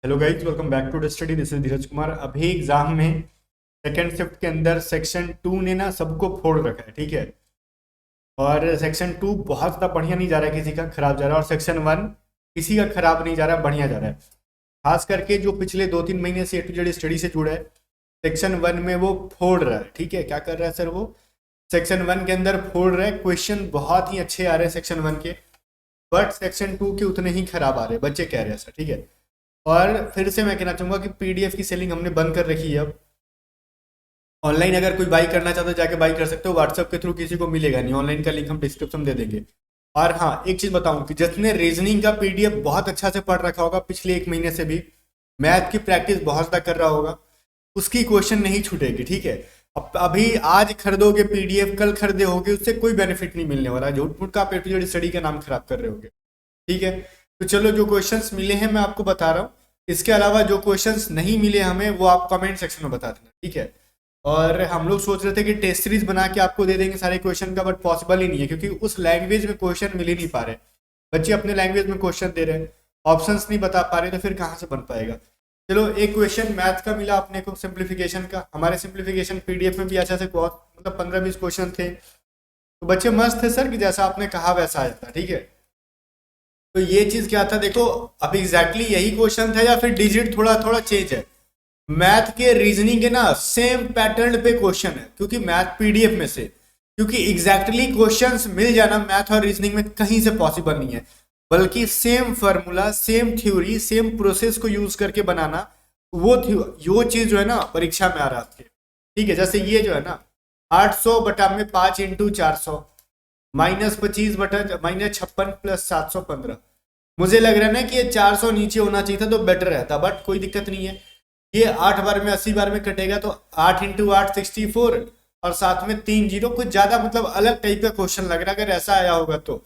Hello guys, welcome back to the study. This is Dheeraj Kumar. अभी exam में second shift के अंदर सेक्शन 2 ने ना सबको फोड़ रखा है, ठीक है। और सेक्शन 2 बहुत ज़्यादा बढ़िया नहीं जा रहा है, किसी का खराब जा रहा है। और सेक्शन 1 किसी का खराब नहीं जा रहा है, बढ़िया जा रहा है। खास करके जो पिछले 2-3 महीने से ए टू जेड स्टडी से जुड़ा है, सेक्शन 1 में वो फोड़ रहा है, ठीक है। क्या कर रहा है सर? वो सेक्शन 1 के अंदर फोड़ रहा है। क्वेश्चन बहुत ही अच्छे आ रहे हैं सेक्शन 1 के, बट सेक्शन 2 के उतने ही खराब आ रहे हैं, बच्चे कह रहे हैं सर, ठीक है। और फिर से मैं कहना चाहूँगा कि पीडीएफ की सेलिंग हमने बंद कर रखी है अब। ऑनलाइन अगर कोई बाई करना चाहता है जाके बाई कर सकते हो, व्हाट्सएप के थ्रू किसी को मिलेगा नहीं। ऑनलाइन का लिंक हम डिस्क्रिप्शन में दे देंगे। और हाँ, एक चीज़ बताऊँ कि जिसने रीजनिंग का पीडीएफ बहुत अच्छा से पढ़ रखा होगा पिछले 1 महीने से भी, मैथ की प्रैक्टिस बहुत ज़्यादा कर रहा होगा, उसकी क्वेश्चन नहीं छूटेगी, ठीक है। अब अभी आज खरीदोगे पीडीएफ, कल खरीदे होगे, उससे कोई बेनिफिट नहीं मिलने वाला। झूठ मूठ का आप ए स्टडी का नाम खराब कर रहे होगे, ठीक है। तो चलो, जो क्वेश्चंस मिले हैं मैं आपको बता रहा हूँ। इसके अलावा जो क्वेश्चंस नहीं मिले हमें वो आप कमेंट सेक्शन में बता देना, ठीक है। और हम लोग सोच रहे थे कि टेस्ट सीरीज बना के आपको दे देंगे सारे क्वेश्चन का, बट पॉसिबल ही नहीं है क्योंकि उस लैंग्वेज में क्वेश्चन मिल ही नहीं पा रहे। बच्चे अपने लैंग्वेज में क्वेश्चन दे रहे हैं, ऑप्शंस नहीं बता पा रहे, तो फिर कहाँ से बन पाएगा। चलो, एक क्वेश्चन मैथ का मिला अपने को, सिंप्लीफिकेशन का। हमारे सिंप्लीफिकेशन पीडीएफ में भी अच्छा से बहुत मतलब 15-20 क्वेश्चन थे, तो बच्चे मस्त थे सर कि जैसा आपने कहा वैसा आया था, ठीक है। तो ये चीज क्या था देखो, अब एग्जैक्टली यही क्वेश्चन था या फिर डिजिट थोड़ा थोड़ा चेंज है। मैथ के रीजनिंग के ना सेम पैटर्न पे क्वेश्चन है, क्योंकि मैथ पीडीएफ में से, क्योंकि एग्जैक्टली क्वेश्चंस मिल जाना मैथ और रीजनिंग में कहीं से पॉसिबल नहीं है। बल्कि same formula, same theory, same process को यूज करके बनाना, वो चीज जो है ना परीक्षा में आ रहा है, ठीक है। जैसे ये जो है ना 800 बटा में 5 इंटू 400 -25 बटा -56 प्लस 715। मुझे लग रहा है ना कि ये 400 नीचे होना चाहिए था तो बेटर रहता, बट कोई दिक्कत नहीं है। ये 8 बार में 80 बार में कटेगा तो 8 इंटू 8 64, और साथ में 3 जीरो, कुछ ज्यादा मतलब अलग टाइप का क्वेश्चन लग रहा है। अगर ऐसा आया होगा तो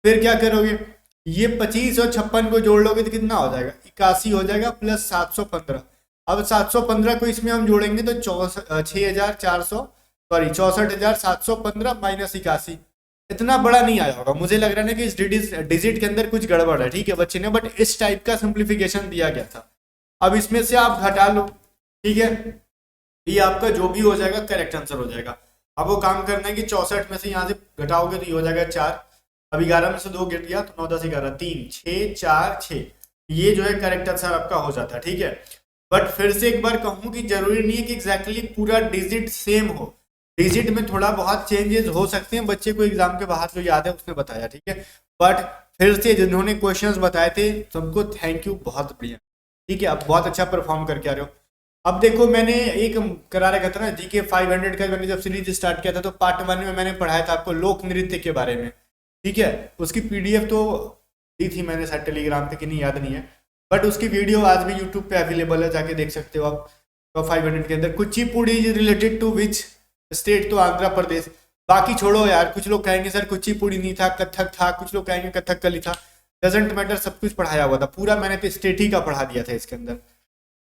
फिर क्या करोगे? ये 25 और 56 को जोड़ लोगे तो कितना हो जाएगा? 81 हो जाएगा प्लस 715। अब 715 को इसमें हम जोड़ेंगे तो 6415 सॉरी 64,715 माइनस 81। इतना बड़ा नहीं आया होगा, मुझे लग रहा है ना कि इस डिजिट के अंदर कुछ गड़बड़ है, ठीक है बच्चे ने, बट इस टाइप का सिंप्लीफिकेशन दिया गया था। अब इसमें से आप घटा लो, ठीक है। ये आपका जो भी हो जाएगा करेक्ट आंसर हो जाएगा। अब वो काम करना है कि 64 में से यहाँ से घटाओगे तो ये हो जाएगा 4। अब 11 में से 2 गिर गया तो 9 10 11 3 6 4 6, ये जो है करेक्ट आंसर आपका हो जाता है, ठीक है। बट फिर से एक बार कहूँ कि जरूरी नहीं है कि एग्जैक्टली पूरा डिजिट सेम हो। डिजिट में थोड़ा बहुत चेंजेस हो सकते हैं, बच्चे को एग्जाम के बाहर जो याद है उसने बताया, ठीक है। बट फिर से जिन्होंने क्वेश्चंस बताए थे सबको थैंक यू, बहुत बढ़िया, ठीक है। अब बहुत अच्छा परफॉर्म करके आ रहे हो। अब देखो, मैंने एक करा रखा था ना जीके 500 का, मैंने जब सीरीज स्टार्ट किया था तो पार्ट 1 में मैंने पढ़ाया था आपको लोक नृत्य के बारे में, ठीक है। उसकी पीडीएफ तो दी थी मैंने शायद टेलीग्राम पे, कि नहीं याद नहीं है, बट उसकी वीडियो आज भी यूट्यूब पे अवेलेबल है, जाके देख सकते हो आप। तो 500 के अंदर Kuchipudi is related to which state? तो आंध्र प्रदेश। बाकी छोड़ो यार, कुछ लोग कहेंगे सर कुचिपुड़ी नहीं था, कथक था, कुछ लोग कहेंगे कथकली था, डजेंट मैटर, सब कुछ पढ़ाया हुआ था पूरा। मैंने तो स्टेट ही का पढ़ा दिया था इसके अंदर।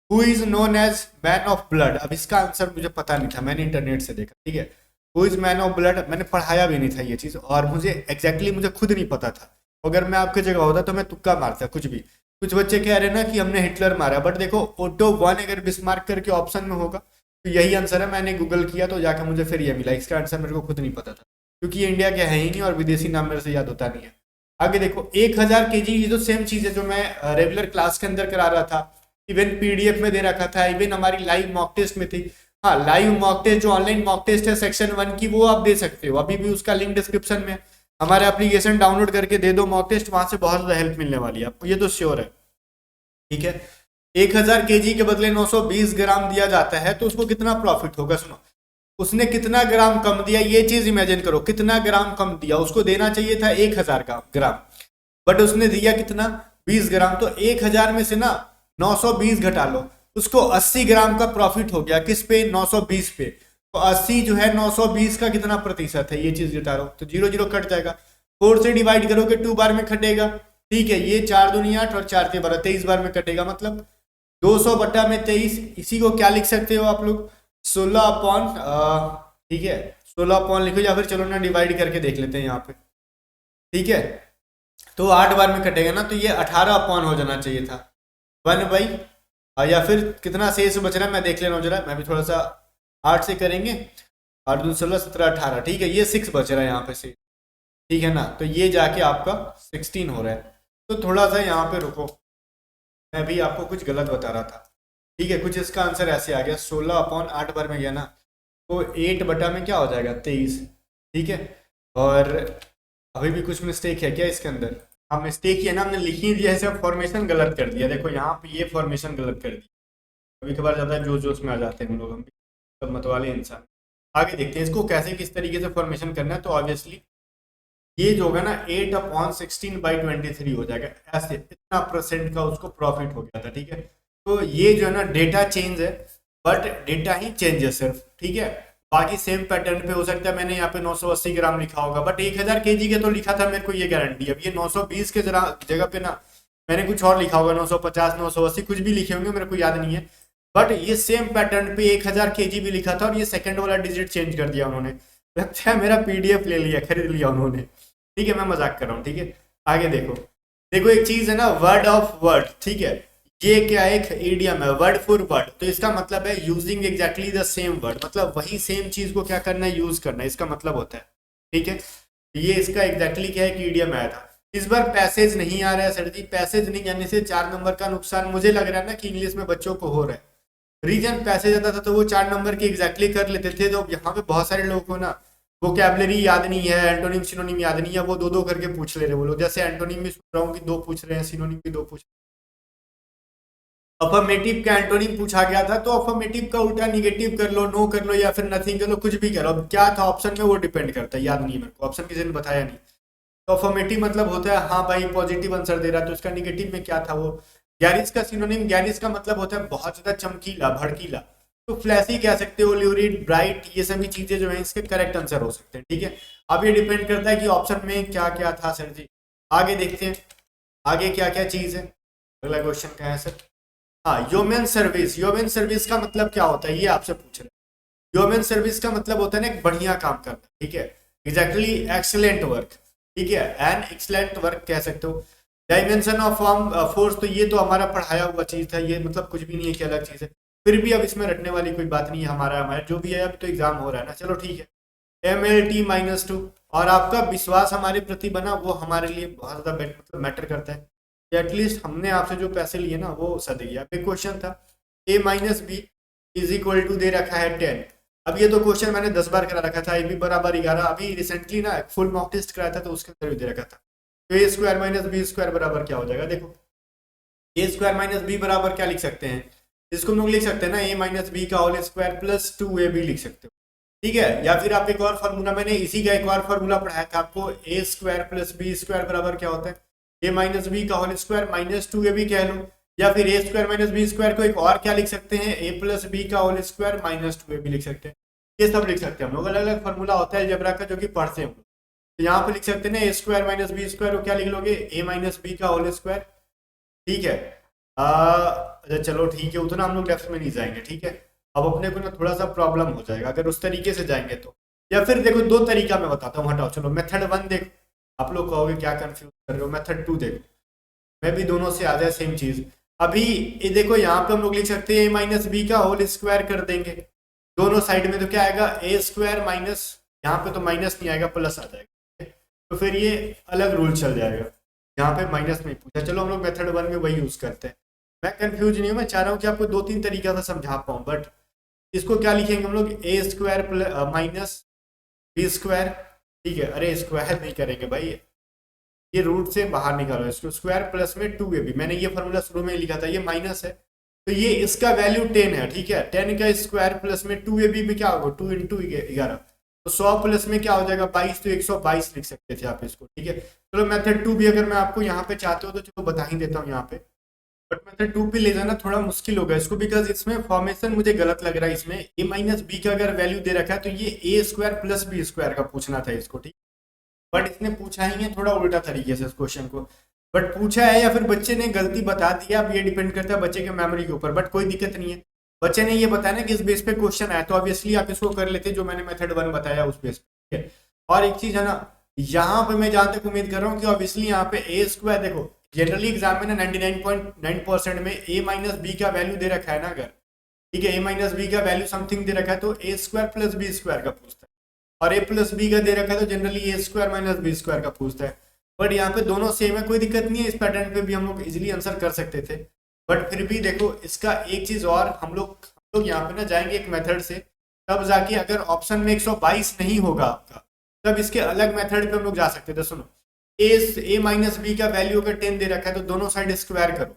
Who is known as man of blood? अब इसका आंसर मुझे पता नहीं था, मैंने इंटरनेट से देखा, ठीक है। Who is man of blood मैंने पढ़ाया भी नहीं था ये चीज, और मुझे एग्जैक्टली मुझे खुद नहीं पता था। अगर मैं आपकी जगह होता तो मैं तुक्का मारता कुछ भी। कुछ बच्चे कह रहे हैं ना कि हमने हिटलर मारा, बट देखो ओटो 1 अगर बिस्मार्क करके ऑप्शन में होगा तो यही आंसर है। मैंने गूगल किया तो जाकर मुझे फिर ये मिला, इसका आंसर मेरे को खुद नहीं पता था, क्योंकि ये इंडिया के है ही नहीं और विदेशी नाम मेरे से याद होता नहीं है। आगे देखो 1000 केजी, ये तो सेम चीज है जो मैं रेगुलर क्लास के अंदर करा रहा था, इवन पीडीएफ में दे रखा था, इवन हमारी लाइव मॉक टेस्ट में थी। हाँ, लाइव मॉक टेस्ट जो ऑनलाइन मॉक टेस्ट है सेक्शन 1 की, वो आप दे सकते हो, अभी भी उसका लिंक डिस्क्रिप्शन में। हमारे एप्लीकेशन डाउनलोड करके दे दो मॉक टेस्ट, वहां से बहुत ज्यादा हेल्प मिलने वाली है आपको, ये तो श्योर है, ठीक है। 1000 केजी के बदले 920 ग्राम दिया जाता है तो उसको कितना प्रॉफिट होगा? सुनो, उसने कितना ग्राम कम दिया, ये चीज इमेजिन करो। कितना ग्राम कम दिया? उसको देना चाहिए था 1000 ग्राम, बट उसने दिया कितना? 20 ग्राम। तो 1000 में से ना 920 घटा लो, उसको 80 ग्राम का प्रॉफिट हो गया। किस पे? 920 पे। तो 80 जो है 920 का कितना प्रतिशत है, ये चीज घटा लो तो 0 0 कट जाएगा। 4 से डिवाइड करोगे 2 बार में कटेगा, ठीक है। ये 4 दूनी 8 और 4 के 12, 23 बार में कटेगा, मतलब 200 बटा में 23। इसी को क्या लिख सकते हो आप लोग? 16 अपॉन, ठीक है 16 अपॉन लिखो, या फिर चलो ना डिवाइड करके देख लेते हैं यहाँ पे, ठीक है। तो 8 बार में कटेगा ना, तो ये 18 अपॉन हो जाना चाहिए था, 1/। या फिर कितना शेष बच रहा है मैं देख लेना हूँ जरा, मैं भी थोड़ा सा 8 से करेंगे, 8 दूनी 16 17 18, ठीक है ये 6 बच रहा है यहाँ पे से, ठीक है ना, तो ये जाके आपका 16 हो रहा है। तो थोड़ा सा यहाँ पे रुको, मैं भी आपको कुछ गलत बता रहा था, ठीक है, कुछ इसका आंसर ऐसे आ गया 16/8 बार में गया ना, तो 8 बटा में क्या हो जाएगा 23, ठीक है। और अभी भी कुछ मिस्टेक है क्या इसके अंदर? हाँ मिस्टेक ही है ना, हमने लिख ही दिया है, फॉर्मेशन गलत कर दिया, देखो यहाँ पे ये फॉर्मेशन गलत कर दी। कभी कभार ज़्यादा जोश जोश में आ जाते हैं हम लोग, हम भी सब मत वाले इंसान। आगे देखते हैं इसको कैसे किस तरीके से फॉर्मेशन करना है। तो ऑब्वियसली ये जो होगा ना 8/16/23 हो जाएगा, ऐसे इतना परसेंट का उसको प्रॉफिट हो गया था, ठीक है। तो ये जो है ना डेटा चेंज है, बट डेटा ही चेंज है सिर्फ, ठीक है। बाकी सेम पैटर्न पे हो सकता है मैंने यहाँ पे 980 ग्राम लिखा होगा, बट 1000 केजी के तो लिखा था मेरे को ये गारंटी। अब ये 920 के जगह पे ना मैंने कुछ और लिखा होगा, 950 980 कुछ भी लिखे होंगे, मेरे को याद नहीं है। बट ये सेम पैटर्न पे 1000 केजी भी लिखा था, और ये सेकंड वाला डिजिट चेंज कर दिया उन्होंने। लगता है मेरा पीडीएफ ले लिया, खरीद लिया उन्होंने, ठीक है, मैं मजाक कर रहा हूँ, ठीक है। आगे देखो, देखो एक चीज है ना वर्ड ऑफ वर्ड, ठीक है, ये क्या एक इडियम है, वर्ड फॉर वर्ड। तो इसका मतलब है using exactly the same word, मतलब वही सेम चीज को क्या करना है, यूज करना है, इसका मतलब होता है, ठीक है। ये इसका एग्जैक्टली क्या है कि इडियम आया था। इस बार पैसेज नहीं आ रहा है सर जी, पैसेज नहीं आने से 4 नंबर का नुकसान मुझे लग रहा है ना कि इंग्लिश में बच्चों को हो रहा है। रीजन पैसेज आता था तो वो 4 नंबर की एग्जैक्टली कर लेते थे, तो यहाँ पे बहुत सारे लोगों को ना वोकैबुलरी याद नहीं है, एंटोनिम सिनोनिम याद नहीं है, वो दो दो करके पूछ ले रहे वो लोग। जैसे एंटोनिम भी सुन रहा हूँ कि 2 पूछ रहे हैं, सिनोनिम भी 2 पूछ। अफर्मेटिव का एंटोनिम पूछा गया था, तो अफर्मेटिव का उल्टा निगेटिव कर लो, नो कर लो, या फिर नथिंग कर लो, कुछ भी करो। अब क्या था ऑप्शन में वो डिपेंड करता है, याद नहीं है मेरे को, ऑप्शन किसी ने बताया नहीं। तो अफर्मेटिव मतलब होता है हाँ भाई पॉजिटिव आंसर दे रहा है, तो उसका निगेटिव में क्या था वो। गैरिस का सिनोनिम, गैरिस का मतलब होता है बहुत ज्यादा चमकीला, भड़कीला। तो फ्लैशी कह सकते हो, ल्यूरिड, ब्राइट, ये सभी चीजें जो है इसके करेक्ट आंसर हो सकते हैं, ठीक है। अब ये डिपेंड करता है कि ऑप्शन में क्या क्या था सर जी। आगे देखते हैं आगे क्या क्या चीज है। अगला क्वेश्चन क्या है सर? हाँ ह्यूमन सर्विस, ह्यूमन सर्विस का मतलब क्या होता है ये आपसे पूछ रहे हैं। ह्यूमन सर्विस का मतलब होता है ना एक बढ़िया काम करना, ठीक है, एग्जैक्टली एक्सलेंट वर्क, ठीक है, एन एक्सलेंट वर्क कह सकते हो। डायमेंशन ऑफ फोर्स, तो ये तो हमारा पढ़ाया हुआ चीज था, ये मतलब कुछ भी नहीं है कि अलग चीज है। फिर भी अब इसमें रटने वाली कोई बात नहीं है, हमारा हमारा जो भी है, अब तो एग्जाम हो रहा है ना, चलो ठीक है। MLT-2, और आपका विश्वास हमारे प्रति बना, वो हमारे लिए बहुत ज्यादा मतलब मैटर करता है। एटलीस्ट हमने आपसे जो पैसे लिए ना वो सद गया। एक क्वेश्चन था A-B दे रखा है 10। अब ये तो क्वेश्चन मैंने 10 बार करा रखा था, AB बराबर 11, अभी रिसेंटली ना फुल मॉक टेस्ट कराया था तो उसके अंदर भी दे रखा था। तो A² - B² बराबर क्या हो जाएगा, देखो A² - B बराबर क्या लिख सकते हैं, इसको हम लोग लिख सकते हैं ना A - B का होल स्क्वायर प्लस 2AB लिख सकते हो, ठीक है। या फिर आप एक और फार्मूला, मैंने इसी का एक और फार्मूला पढ़ाया था आपको, A² + B² बराबर क्या होता है, A - B का होल स्क्वायर माइनस 2AB कह लो। या फिर A² - B² को एक और क्या लिख सकते हैं, A+B का होल स्क्वायर माइनस 2AB लिख सकते हैं। ये सब लिख सकते हैं हम लोग, अलग अलग फार्मूला होता है अलजेब्रा का जो कि पढ़ते हैं हम लोग। तो यहाँ पे लिख सकते हैं ना A² - B² को क्या लिख लोगे, A - B का होल स्क्वायर, ठीक है। अच्छा चलो ठीक है, उतना हम लोग डेप्थ में नहीं जाएंगे, ठीक है। अब अपने को ना थोड़ा सा प्रॉब्लम हो जाएगा अगर उस तरीके से जाएंगे तो। या फिर देखो 2 तरीका मैं बताता हूँ, हटाओ, चलो मेथड 1 देखो, आप लोग कहोगे क्या कंफ्यूज कर रहे हो, मेथड 2 देखो, मैं भी दोनों से आ जाए सेम चीज। अभी ये देखो यहाँ पे हम लोग लिख सकते हैं A - B का होल स्क्वायर कर देंगे दोनों साइड में, तो क्या आएगा A² माइनस, यहाँ पे तो माइनस नहीं आएगा, प्लस आ जाएगा, तो फिर ये अलग रूल चल जाएगा, यहाँ पे माइनस नहीं पूछा। चलो हम लोग मेथड 1 में वही यूज करते हैं। मैं कंफ्यूज नहीं हूँ, मैं चाह रहा हूँ कि आपको 2-3 तरीका से समझा पाऊँ, बट इसको क्या लिखेंगे हम लोग, A² माइनस B², ठीक है। अरे स्क्वायर नहीं करेंगे भाई, ये रूट से बाहर निकालो इसको, स्क्वायर प्लस में 2AB, मैंने ये फॉर्मूला शुरू में लिखा था, ये माइनस है तो ये इसका वैल्यू 10 है, ठीक है। 10 का स्क्वायर प्लस में 2AB में क्या होगा, 2 × 11, तो 100 प्लस में क्या हो जाएगा 22, तो 122 लिख सकते थे आप इसको, ठीक है। चलो मेथड 2 भी अगर मैं आपको यहाँ पे चाहते हो तो चलो बता ही देता हूँ यहाँ पे, बट मेथड 2 पे ले जाना थोड़ा मुश्किल होगा इसको, बिकॉज इसमें फॉर्मेशन मुझे गलत लग रहा है। इसमें A - B का अगर वैल्यू दे रखा है तो ये A² + B² का पूछना था इसको, ठीक। बट इसने पूछा ही है थोड़ा उल्टा तरीके से इस क्वेश्चन को, बट पूछा है या फिर बच्चे ने गलती बता दिया, अब ये डिपेंड करता है बच्चे के मेमोरी के ऊपर, बट कोई दिक्कत नहीं है। बच्चे ने ये बताया ना कि इस बेस पे क्वेश्चन आया, तो ऑब्वियसली आप इसको कर लेते जो मैंने मेथड 1 बताया उस बेस पे, ठीक है। और एक चीज है ना, यहाँ पे मैं जहां तक उम्मीद कर रहा हूँ कि ऑब्वियसली यहाँ पे A² देखो जनरली एग्जाम में ना 99.9% में a माइनस बी का वैल्यू दे रखा है ना, अगर ठीक है a माइनस बी का वैल्यू समथिंग दे रखा है तो ए स्क्वायर प्लस बी स्क्वायर का पूछता है, और a प्लस बी का दे रखा है तो जनरली ए स्क्वायर माइनस बी स्क्वायर का पूछता है। बट यहाँ पे दोनों सेम है, कोई दिक्कत नहीं है, इस पैटर्न पे भी हम लोग इजिली आंसर कर सकते थे। बट फिर भी देखो इसका एक चीज और, हम लोग यहाँ पे ना जाएंगे एक मेथड से, तब जाके अगर ऑप्शन में 122 नहीं होगा आपका, तब इसके अलग मेथड पे हम लोग जा सकते थे। सुनो, ए माइनस बी का वैल्यू अगर 10 दे रखा है तो दोनों साइड स्क्वायर करो।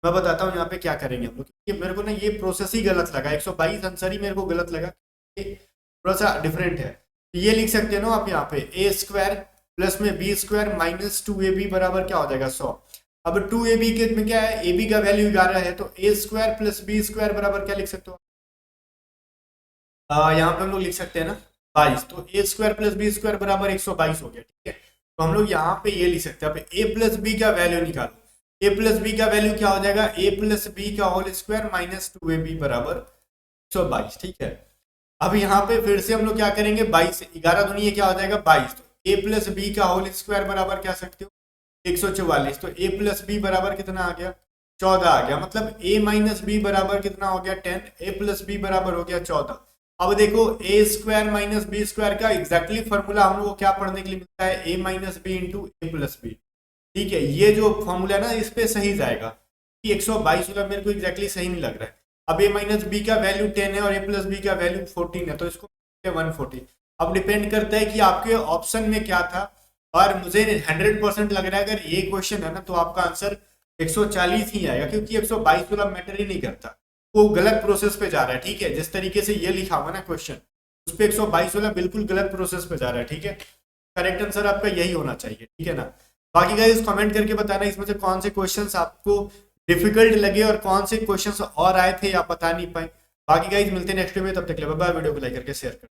मैं बताता हूँ यहाँ पे क्या करेंगे हम लोग, क्योंकि मेरे को ना ये प्रोसेस ही गलत लगा, 122 आंसर ही मेरे को गलत लगा, थोड़ा सा डिफरेंट है। ये लिख सकते हैं ना आप यहाँ पे ए स्क्वायर प्लस में बी स्क्वायर माइनस 2ab बराबर क्या हो जाएगा 100। अब 2ab के में क्या है, ab का वैल्यू 11 है, तो ए स्क्वायर प्लस बी स्क्वायर बराबर क्या लिख सकते हो, यहाँ पे हम लोग लिख सकते हैं ना 22, तो ए स्क्वायर प्लस बी स्क्वायर बराबर 122 हो गया, ठीक है। तो हम लोग यहाँ पे ये लिख सकते हैं, अब ए प्लस बी का वैल्यू निकालो, ए प्लस बी का वैल्यू क्या हो जाएगा, ए प्लस बी का होल स्क्वायर माइनस 2ab बराबर 122, ठीक है। अब यहाँ पे फिर से हम लोग क्या करेंगे, 22 11 दूनी ये क्या हो जाएगा 22, तो ए प्लस बी का होल स्क्वायर बराबर क्या सकते हो 144, तो ए प्लस बी बराबर कितना आ गया 14 आ गया, मतलब ए माइनस बी बराबर कितना हो गया 10, ए प्लस बी बराबर हो गया 14। अब देखो ए स्क्वायर माइनस बी स्क्वायर का एग्जैक्टली फॉर्मूला हम लोग को क्या पढ़ने के लिए मिलता है, ए माइनस बी इंटू ए प्लस बी, ठीक है। ये जो फॉर्मूला है ना इस पे सही जाएगा, कि 122 वाला मेरे को एग्जैक्टली सही नहीं लग रहा है। अब ए माइनस बी का वैल्यू 10 है और ए प्लस बी का वैल्यू 14 है, तो इसको 140। अब डिपेंड करता है कि आपके ऑप्शन में क्या था, और मुझे 100% लग रहा है अगर ये क्वेश्चन है ना तो आपका आंसर 140 ही आएगा, क्योंकि 122 वाला मैटर ही नहीं करता, वो गलत प्रोसेस पे जा रहा है, ठीक है। जिस तरीके से ये लिखा हुआ ना क्वेश्चन, उस पर 122 वाला बिल्कुल गलत प्रोसेस पे जा रहा है, ठीक है। करेक्ट आंसर आपका यही होना चाहिए, ठीक है ना। बाकी गाइस कमेंट करके बताना इसमें से कौन से क्वेश्चंस आपको डिफिकल्ट लगे और कौन से क्वेश्चंस और आए थे या बता नहीं पाए। बाकी गाइस मिलते हैं नेक्स्ट वीडियो में, तब तक के लिए बाय बाय। वीडियो को लाइक करके शेयर कर।